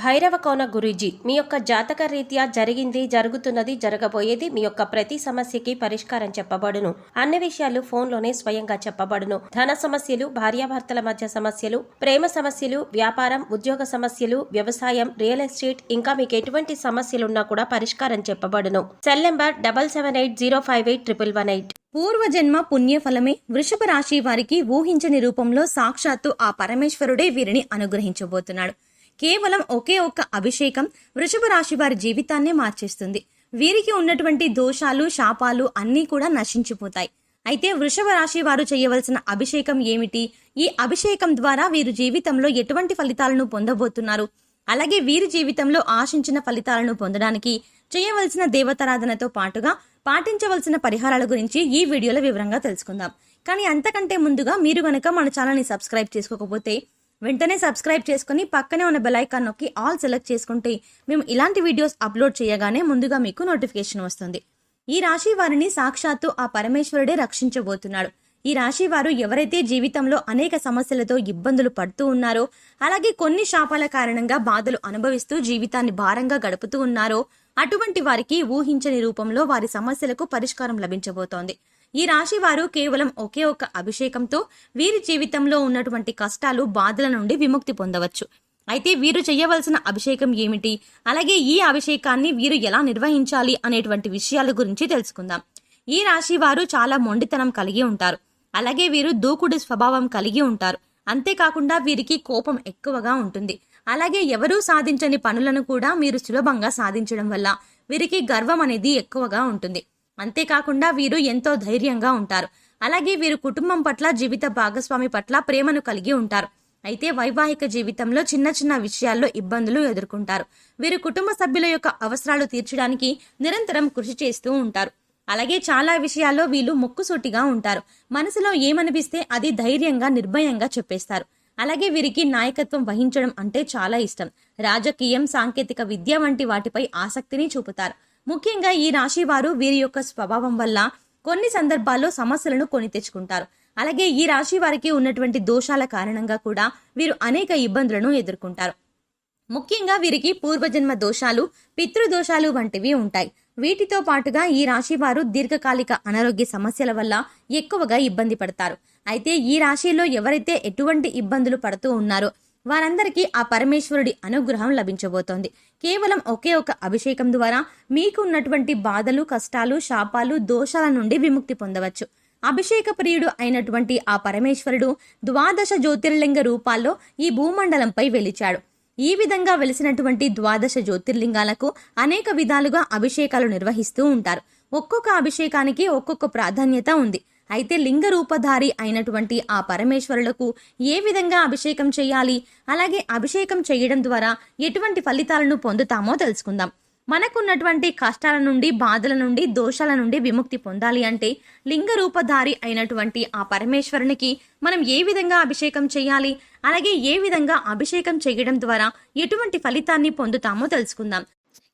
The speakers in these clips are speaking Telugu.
భైరవ కోన గురూజీ, మీ యొక్క జాతక రీత్యా జరిగింది, జరుగుతున్నది, జరగబోయేది, మీ యొక్క ప్రతి సమస్యకి పరిష్కారం చెప్పబడును. అన్ని విషయాలు ఫోన్లోనే స్వయంగా చెప్పబడును. ధన సమస్యలు, భార్యాభర్తల మధ్య సమస్యలు, ప్రేమ సమస్యలు, వ్యాపారం, ఉద్యోగ సమస్యలు, వ్యవసాయం, రియల్ ఎస్టేట్, ఇంకా మీకు ఎటువంటి సమస్యలున్నా కూడా పరిష్కారం చెప్పబడును. Cell number 7780581118. పూర్వజన్మ పుణ్యఫలమే వృషభ రాశి వారికి ఊహించని రూపంలో సాక్షాత్తు ఆ పరమేశ్వరుడే వీరిని అనుగ్రహించబోతున్నాడు. కేవలం ఒకే ఒక్క అభిషేకం వృషభ రాశి వారి జీవితాన్నే మార్చేస్తుంది. వీరికి ఉన్నటువంటి దోషాలు, శాపాలు అన్నీ కూడా నశించిపోతాయి. అయితే వృషభ రాశి వారు చేయవలసిన అభిషేకం ఏమిటి? ఈ అభిషేకం ద్వారా వీరు జీవితంలో ఎటువంటి ఫలితాలను పొందబోతున్నారు? అలాగే వీరి జీవితంలో ఆశించిన ఫలితాలను పొందడానికి చేయవలసిన దేవతారాధనతో పాటుగా పాటించవలసిన పరిహారాల గురించి ఈ వీడియోలో వివరంగా తెలుసుకుందాం. కానీ అంతకంటే ముందుగా మీరు గనక మన ఛానల్ని సబ్స్క్రైబ్ చేసుకోకపోతే వెంటనే సబ్స్క్రైబ్ చేసుకుని పక్కనే ఉన్న బెల్ ఐకాన్ నొక్కి ఆల్ సెలెక్ట్ చేసుకుంటే మేము ఇలాంటి వీడియోస్ అప్లోడ్ చేయగానే ముందుగా మీకు నోటిఫికేషన్ వస్తుంది. ఈ రాశి వారిని సాక్షాత్తు ఆ పరమేశ్వరుడే రక్షించబోతున్నాడు. ఈ రాశి వారు ఎవరైతే జీవితంలో అనేక సమస్యలతో ఇబ్బందులు పడుతూ ఉన్నారో, అలాగే కొన్ని శాపాల కారణంగా బాధలు అనుభవిస్తూ జీవితాన్ని భారంగా గడుపుతూ ఉన్నారో, అటువంటి వారికి ఊహించని రూపంలో వారి సమస్యలకు పరిష్కారం లభించబోతోంది. ఈ రాశి వారు కేవలం ఒకే ఒక్క అభిషేకంతో వీరి జీవితంలో ఉన్నటువంటి కష్టాలు, బాధల నుండి విముక్తి పొందవచ్చు. అయితే వీరు చేయవలసిన అభిషేకం ఏమిటి, అలాగే ఈ అభిషేకాన్ని వీరు ఎలా నిర్వహించాలి అనేటువంటి విషయాల గురించి తెలుసుకుందాం. ఈ రాశి వారు చాలా మొండితనం కలిగి ఉంటారు. అలాగే వీరు దూకుడు స్వభావం కలిగి ఉంటారు. అంతేకాకుండా వీరికి కోపం ఎక్కువగా ఉంటుంది. అలాగే ఎవరూ సాధించని పనులను కూడా మీరు సులభంగా సాధించడం వల్ల వీరికి గర్వం అనేది ఎక్కువగా ఉంటుంది. అంతేకాకుండా వీరు ఎంతో ధైర్యంగా ఉంటారు. అలాగే వీరు కుటుంబం పట్ల, జీవిత భాగస్వామి పట్ల ప్రేమను కలిగి ఉంటారు. అయితే వైవాహిక జీవితంలో చిన్న చిన్న విషయాల్లో ఇబ్బందులు ఎదుర్కొంటారు. వీరు కుటుంబ సభ్యుల యొక్క అవసరాలు తీర్చడానికి నిరంతరం కృషి చేస్తూ ఉంటారు. అలాగే చాలా విషయాల్లో వీళ్ళు ముక్కుసూటిగా ఉంటారు. మనసులో ఏమనిపిస్తే అది ధైర్యంగా, నిర్భయంగా చెప్పేస్తారు. అలాగే వీరికి నాయకత్వం వహించడం అంటే చాలా ఇష్టం. రాజకీయం, సాంకేతిక విద్య వంటి వాటిపై ఆసక్తిని చూపుతారు. ముఖ్యంగా ఈ రాశి వారు వీరి యొక్క స్వభావం వల్ల కొన్ని సందర్భాల్లో సమస్యలను కొని తెచ్చుకుంటారు. అలాగే ఈ రాశి వారికి ఉన్నటువంటి దోషాల కారణంగా కూడా వీరు అనేక ఇబ్బందులను ఎదుర్కొంటారు. ముఖ్యంగా వీరికి పూర్వజన్మ దోషాలు, పితృదోషాలు వంటివి ఉంటాయి. వీటితో పాటుగా ఈ రాశి వారు దీర్ఘకాలిక అనారోగ్య సమస్యల వల్ల ఎక్కువగా ఇబ్బంది పడతారు. అయితే ఈ రాశిలో ఎవరైతే ఎటువంటి ఇబ్బందులు పడుతూ ఉన్నారో వారందరికీ ఆ పరమేశ్వరుడి అనుగ్రహం లభించబోతోంది. కేవలం ఒకే ఒక అభిషేకం ద్వారా మీకు ఉన్నటువంటి బాధలు, కష్టాలు, శాపాలు, దోషాల నుండి విముక్తి పొందవచ్చు. అభిషేక ప్రియుడు అయినటువంటి ఆ పరమేశ్వరుడు 12 జ్యోతిర్లింగ రూపాల్లో ఈ భూమండలంపై వెలిచాడు. ఈ విధంగా వెలిసినటువంటి 12 జ్యోతిర్లింగాలకు అనేక విధాలుగా అభిషేకాలు నిర్వహిస్తూ ఉంటారు. ఒక్కొక్క అభిషేకానికి ఒక్కొక్క ప్రాధాన్యత ఉంది. అయితే లింగ రూపధారి అయినటువంటి ఆ పరమేశ్వరులకు ఏ విధంగా అభిషేకం చేయాలి, అలాగే అభిషేకం చేయడం ద్వారా ఎటువంటి ఫలితాలను పొందుతామో తెలుసుకుందాం. మనకున్నటువంటి కష్టాల నుండి, బాధల నుండి, దోషాల నుండి విముక్తి పొందాలి అంటే లింగ రూపధారి అయినటువంటి ఆ పరమేశ్వరునికి మనం ఏ విధంగా అభిషేకం చేయాలి, అలాగే ఏ విధంగా అభిషేకం చేయడం ద్వారా ఎటువంటి ఫలితాన్ని పొందుతామో తెలుసుకుందాం.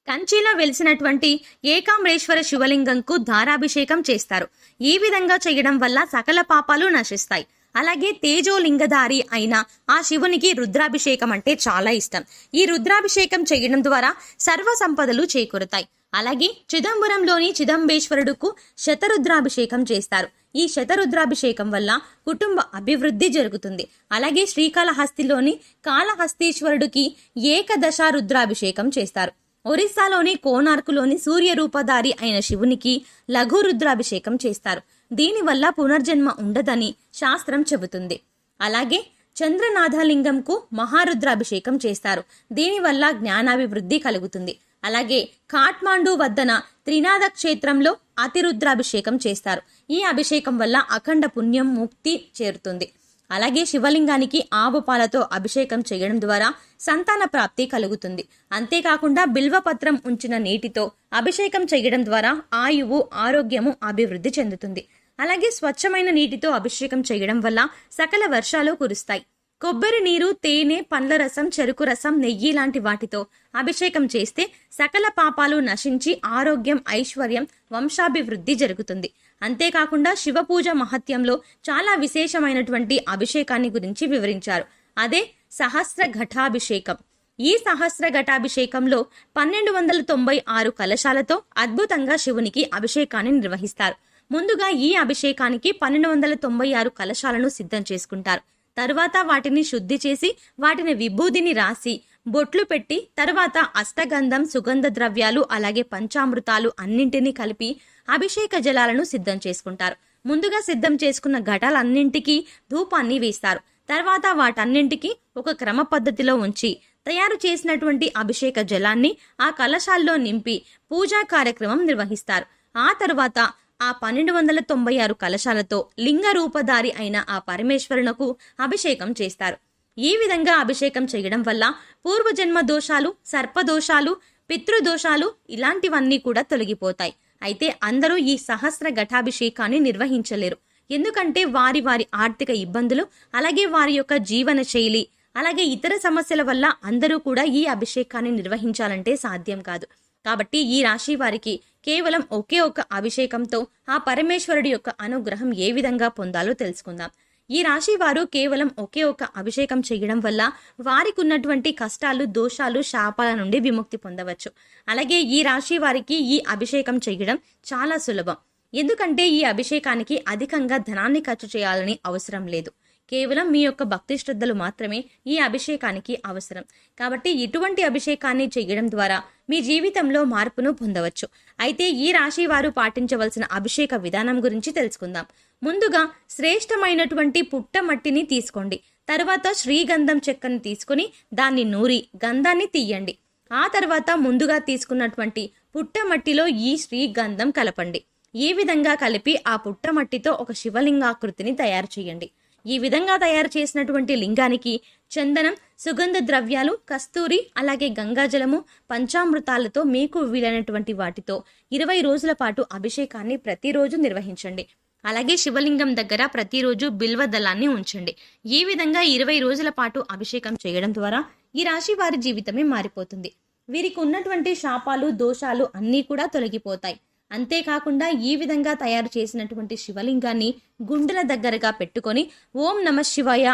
కంచిలో వెలిసినటువంటి ఏకాంబరేశ్వర శివలింగంకు ధారాభిషేకం చేస్తారు. ఈ విధంగా చేయడం వల్ల సకల పాపాలు నశిస్తాయి. అలాగే తేజోలింగధారి అయిన ఆ శివునికి రుద్రాభిషేకం అంటే చాలా ఇష్టం. ఈ రుద్రాభిషేకం చేయడం ద్వారా సర్వ సంపదలు చేకూరుతాయి. అలాగే చిదంబరంలోని చిదంబేశ్వరుడుకు శతరుద్రాభిషేకం చేస్తారు. ఈ శతరుద్రాభిషేకం వల్ల కుటుంబ అభివృద్ధి జరుగుతుంది. అలాగే శ్రీకాళహస్తిలోని కాళహస్తీశ్వరుడికి ఏకదశ రుద్రాభిషేకం చేస్తారు. ఒరిస్సాలోని కోనార్కులోని సూర్య రూపధారి అయిన శివునికి లఘు రుద్రాభిషేకం చేస్తారు. దీనివల్ల పునర్జన్మ ఉండదని శాస్త్రం చెబుతుంది. అలాగే చంద్రనాథలింగంకు మహారుద్రాభిషేకం చేస్తారు. దీనివల్ల జ్ఞానాభివృద్ధి కలుగుతుంది. అలాగే కాఠ్మాండు వద్దన త్రినాథ క్షేత్రంలో అతిరుద్రాభిషేకం చేస్తారు. ఈ అభిషేకం వల్ల అఖండ పుణ్యం, ముక్తి చేరుతుంది. అలాగే శివలింగానికి ఆవు పాలతో అభిషేకం చేయడం ద్వారా సంతాన ప్రాప్తి కలుగుతుంది. అంతేకాకుండా బిల్వపత్రం ఉంచిన నీటితో అభిషేకం చేయడం ద్వారా ఆయువు, ఆరోగ్యము అభివృద్ధి చెందుతుంది. అలాగే స్వచ్ఛమైన నీటితో అభిషేకం చేయడం వల్ల సకల వర్షాలు కురుస్తాయి. కొబ్బరి నీరు, తేనె, పండ్ల రసం, చెరుకు రసం, నెయ్యి లాంటి వాటితో అభిషేకం చేస్తే సకల పాపాలు నశించి ఆరోగ్యం, ఐశ్వర్యం, వంశాభివృద్ధి జరుగుతుంది. అంతేకాకుండా శివపూజ మహత్యంలో చాలా విశేషమైనటువంటి అభిషేకాన్ని గురించి వివరించారు. అదే సహస్ర ఘటాభిషేకం. ఈ సహస్ర ఘటాభిషేకంలో 1296 కలశాలతో అద్భుతంగా శివునికి అభిషేకాన్ని నిర్వహిస్తారు. ముందుగా ఈ అభిషేకానికి 1296 కలశాలను సిద్ధం చేసుకుంటారు. తరువాత వాటిని శుద్ధి చేసి వాటిని విభూదిని రాసి బొట్లు పెట్టి తర్వాత అష్టగంధం, సుగంధ ద్రవ్యాలు అలాగే పంచామృతాలు అన్నింటినీ కలిపి అభిషేక జలాలను సిద్ధం చేసుకుంటారు. ముందుగా సిద్ధం చేసుకున్న ఘటాలన్నింటికీ ధూపాన్ని వేస్తారు. తర్వాత వాటన్నింటికి ఒక క్రమ పద్ధతిలో ఉంచి తయారు చేసినటువంటి అభిషేక జలాన్ని ఆ కలశాల్లో నింపి పూజా కార్యక్రమం నిర్వహిస్తారు. ఆ తరువాత ఆ 1296 కలశాలతో లింగ రూపధారి అయిన ఆ పరమేశ్వరునకు అభిషేకం చేస్తారు. ఈ విధంగా అభిషేకం చేయడం వల్ల పూర్వజన్మ దోషాలు, సర్పదోషాలు, పితృదోషాలు ఇలాంటివన్నీ కూడా తొలగిపోతాయి. అయితే అందరూ ఈ సహస్ర ఘటాభిషేకాన్ని నిర్వహించలేరు. ఎందుకంటే వారి ఆర్థిక ఇబ్బందులు, అలాగే వారి యొక్క జీవన శైలి, అలాగే ఇతర సమస్యల వల్ల అందరూ కూడా ఈ అభిషేకాన్ని నిర్వహించాలంటే సాధ్యం కాదు. కాబట్టి ఈ రాశి వారికి కేవలం ఒకే ఒక అభిషేకంతో ఆ పరమేశ్వరుడి యొక్క అనుగ్రహం ఏ విధంగా పొందాలో తెలుసుకుందాం. ఈ రాశి వారు కేవలం ఒకే ఒక అభిషేకం చేయడం వల్ల వారికి ఉన్నటువంటి కష్టాలు, దోషాలు, శాపాల నుండి విముక్తి పొందవచ్చు. అలాగే ఈ రాశి వారికి ఈ అభిషేకం చేయడం చాలా సులభం. ఎందుకంటే ఈ అభిషేకానికి అధికంగా ధనాన్ని ఖర్చు చేయాలని అవసరం లేదు. కేవలం మీ యొక్క భక్తి శ్రద్ధలు మాత్రమే ఈ అభిషేకానికి అవసరం. కాబట్టి ఇటువంటి అభిషేకాన్ని చేయడం ద్వారా మీ జీవితంలో మార్పును పొందవచ్చు. అయితే ఈ రాశి వారు పాటించవలసిన అభిషేక విధానం గురించి తెలుసుకుందాం. ముందుగా శ్రేష్టమైనటువంటి పుట్టమట్టిని తీసుకోండి. తర్వాత శ్రీగంధం చెక్కని తీసుకుని దాన్ని నూరి గంధాన్ని తీయండి. ఆ తర్వాత ముందుగా తీసుకున్నటువంటి పుట్టమట్టిలో ఈ శ్రీగంధం కలపండి. ఈ విధంగా కలిపి ఆ పుట్టమట్టితో ఒక శివలింగాకృతిని తయారు చేయండి. ఈ విధంగా తయారు చేసినటువంటి లింగానికి చందనం, సుగంధ ద్రవ్యాలు, కస్తూరి, అలాగే గంగాజలము, పంచామృతాలతో మీకు వీలైనటువంటి వాటితో 20 రోజుల పాటు అభిషేకాన్ని ప్రతిరోజు నిర్వహించండి. అలాగే శివలింగం దగ్గర ప్రతిరోజు బిల్వ దళాన్ని ఉంచండి. ఈ విధంగా 20 రోజుల పాటు అభిషేకం చేయడం ద్వారా ఈ రాశి వారి జీవితమే మారిపోతుంది. వీరికి ఉన్నటువంటి శాపాలు, దోషాలు అన్నీ కూడా తొలగిపోతాయి. అంతేకాకుండా ఈ విధంగా తయారు చేసినటువంటి శివలింగాన్ని గుండెల దగ్గరగా పెట్టుకొని ఓం నమ శివాయ,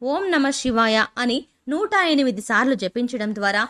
ఓం నమ శివాయ అని 108 సార్లు జపించడం ద్వారా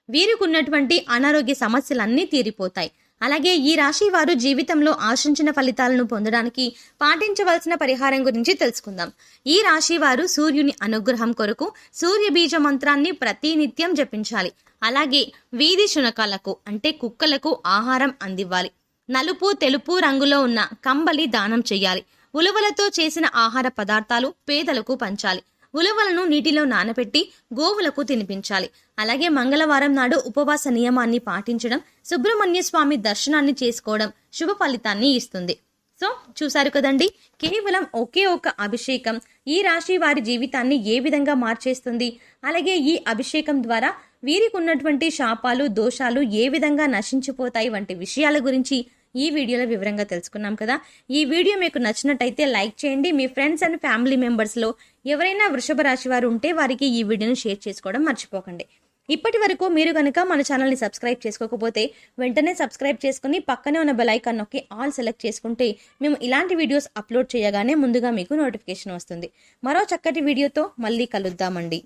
వీరికి ఉన్నటువంటి అనారోగ్య సమస్యలన్నీ తీరిపోతాయి. అలాగే ఈ రాశి వారు జీవితంలో ఆశించిన ఫలితాలను పొందడానికి పాటించవలసిన పరిహారం గురించి తెలుసుకుందాం. ఈ రాశి వారు సూర్యుని అనుగ్రహం కొరకు సూర్య బీజ మంత్రాన్ని ప్రతినిత్యం జపించాలి. అలాగే వీధి శునకాలకు అంటే కుక్కలకు ఆహారం అందివ్వాలి. నలుపు, తెలుపు రంగులో ఉన్న కంబలి దానం చేయాలి. ఉలవలతో చేసిన ఆహార పదార్థాలు పేదలకు పంచాలి. ఉలవలను నీటిలో నానబెట్టి గోవులకు తినిపించాలి. అలాగే మంగళవారం నాడు ఉపవాస నియమాన్ని పాటించడం, సుబ్రహ్మణ్య స్వామి దర్శనాన్ని చేసుకోవడం శుభ ఫలితాన్ని ఇస్తుంది. సో చూసారు కదండి, కేవలం ఒకే ఒక అభిషేకం ఈ రాశి వారి జీవితాన్ని ఏ విధంగా మార్చేస్తుంది, అలాగే ఈ అభిషేకం ద్వారా వీరికి ఉన్నటువంటి శాపాలు, దోషాలు ఏ విధంగా నశించిపోతాయి వంటి విషయాల గురించి ఈ వీడియోలో వివరంగా తెలుసుకున్నాం కదా. ఈ వీడియో మీకు నచ్చినట్టయితే లైక్ చేయండి. మీ ఫ్రెండ్స్ అండ్ ఫ్యామిలీ మెంబర్స్లో ఎవరైనా వృషభ రాశి వారు ఉంటే వారికి ఈ వీడియోను షేర్ చేసుకోవడం మర్చిపోకండి. ఇప్పటి వరకు మీరు కనుక మన ఛానల్ని సబ్స్క్రైబ్ చేసుకోకపోతే వెంటనే సబ్స్క్రైబ్ చేసుకుని పక్కనే ఉన్న బెల్ ఐకాన్ నొక్కి ఆల్ సెలెక్ట్ చేసుకుంటే మేము ఇలాంటి వీడియోస్ అప్లోడ్ చేయగానే ముందుగా మీకు నోటిఫికేషన్ వస్తుంది. మరో చక్కటి వీడియోతో మళ్ళీ కలుద్దామండి.